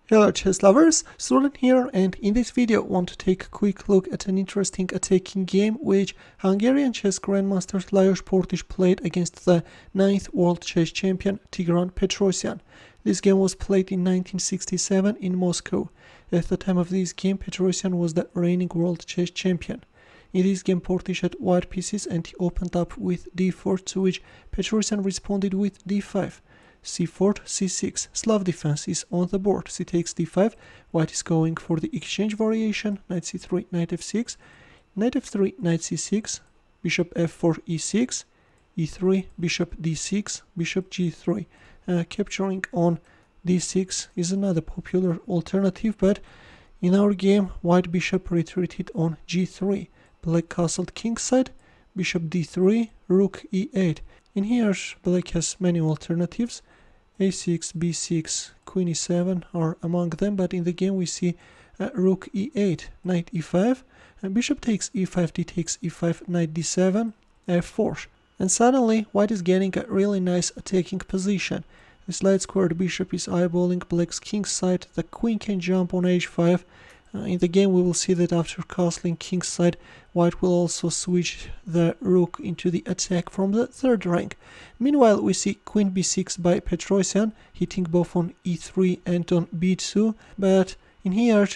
Hello chess lovers, Student here, and in this video I want to take a quick look at an interesting attacking game which Hungarian chess grandmaster Lajos Portisch played against the 9th world chess champion Tigran Petrosian. This game was played in 1967 in Moscow. At the time of this game, Petrosian was the reigning world chess champion. In this game, Portisch had white pieces and he opened up with d4, to which Petrosian responded with d5. c4, c6, Slav defense is on the board, c takes d5, white is going for the exchange variation, knight c3, knight f6, knight f3, knight c6, bishop f4, e6, e3, bishop d6, bishop g3. Capturing on d6 is another popular alternative, but in our game, white bishop retreated on g3, black castled kingside, bishop d3, rook e8. In here, black has many alternatives. a6, b6, queen e7 are among them, but in the game we see rook e8, knight e5, bishop takes e5, d takes e5, knight d7, f4. And suddenly white is getting a really nice attacking position. This light squared bishop is eyeballing black's kingside, the queen can jump on h5. In the game we will see that after castling kingside, white will also switch the rook into the attack from the third rank. Meanwhile, we see queen b6 by Petrosian, hitting both on e3 and on b2, but in here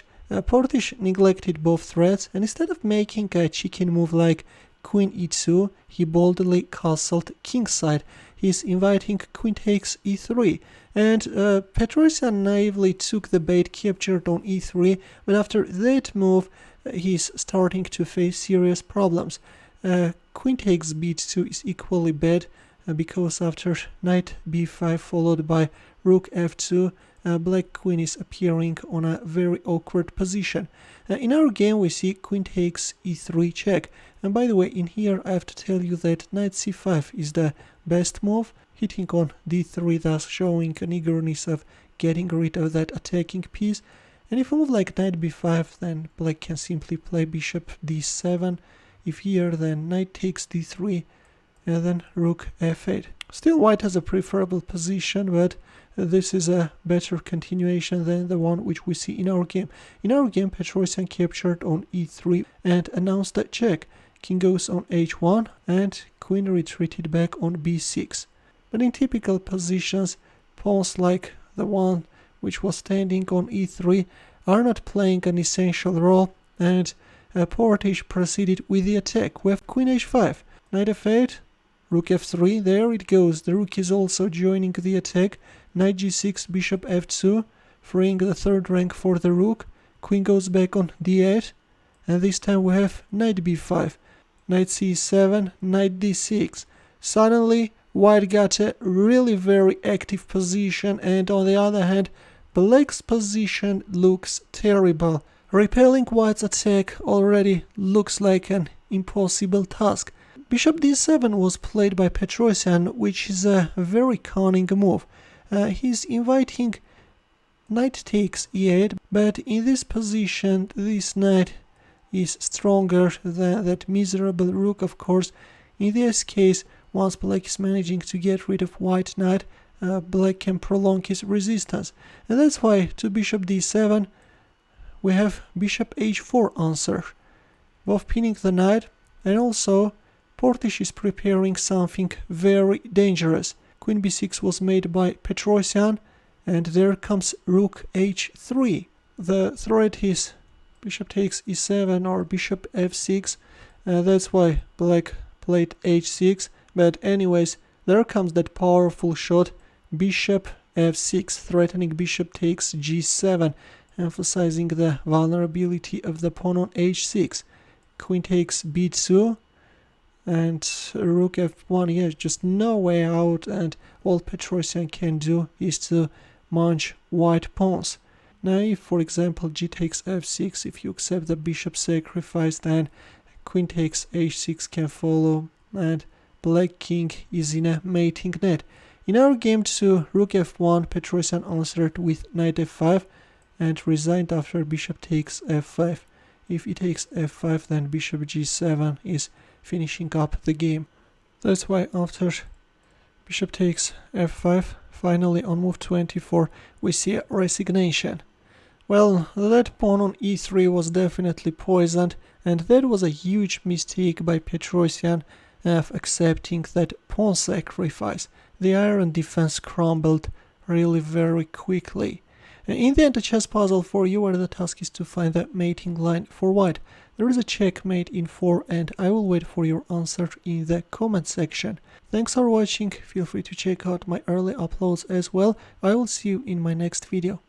Portisch neglected both threats, and instead of making a chicken move like queen e2, he boldly castled kingside. He's inviting queen takes e3, and Petrosian naively took the bait captured on e3, but after that move he's starting to face serious problems. Queen takes b2 is equally bad because after knight b5 followed by rook f2, black queen is appearing on a very awkward position. In our game we see queen takes e3 check, and by the way, in here I have to tell you that knight c5 is the best move, hitting on d3, thus showing an eagerness of getting rid of that attacking piece. And if I move like knight b5, then black can simply play bishop d7. If here, then knight takes d3, and then rook f8. Still, white has a preferable position, but this is a better continuation than the one which we see in our game. In our game, Petrosian captured on e3 and announced a check. King goes on h1 and queen retreated back on b6. But in typical positions, pawns like the one which was standing on e3 are not playing an essential role, and Portisch proceeded with the attack. We have queen h5, knight f8, rook f3, there it goes, the rook is also joining the attack, knight g6, bishop f2, freeing the third rank for the rook, queen goes back on d8, and this time we have knight b5, knight c7, knight d6. Suddenly white got a really very active position, and on the other hand, black's position looks terrible. Repelling white's attack already looks like an impossible task. Bishop d7 was played by Petrosian, which is a very cunning move. He's inviting knight takes e8, but in this position this knight is stronger than that miserable rook, of course. In this case, once black is managing to get rid of white knight, black can prolong his resistance. And that's why to bishop d7 we have bishop h4 answer, both pinning the knight, and also Portisch is preparing something very dangerous. Queen b6 was made by Petrosian, and there comes rook h3. The threat is bishop takes e7 or bishop f6, that's why black played h6, but anyways, there comes that powerful shot, bishop f6, threatening bishop takes g7, emphasizing the vulnerability of the pawn on h6. Queen takes b2, and rook f1, yes, just no way out, and all Petrosian can do is to munch white pawns. Now if, for example, g takes f6, if you accept the bishop sacrifice, then queen takes h6 can follow, and black king is in a mating net. In our game to rook f1, Petrosian answered with knight f5 and resigned after bishop takes f5. If he takes f5, then bishop g7 is finishing up the game. That's why after bishop takes f5, finally on move 24, we see a resignation. Well, that pawn on e3 was definitely poisoned, and that was a huge mistake by Petrosian of accepting that pawn sacrifice. The iron defense crumbled really very quickly. In the end, the chess puzzle for you where the task is to find the mating line for white. There is a checkmate in 4 and I will wait for your answer in the comment section. Thanks for watching, feel free to check out my early uploads as well. I will see you in my next video.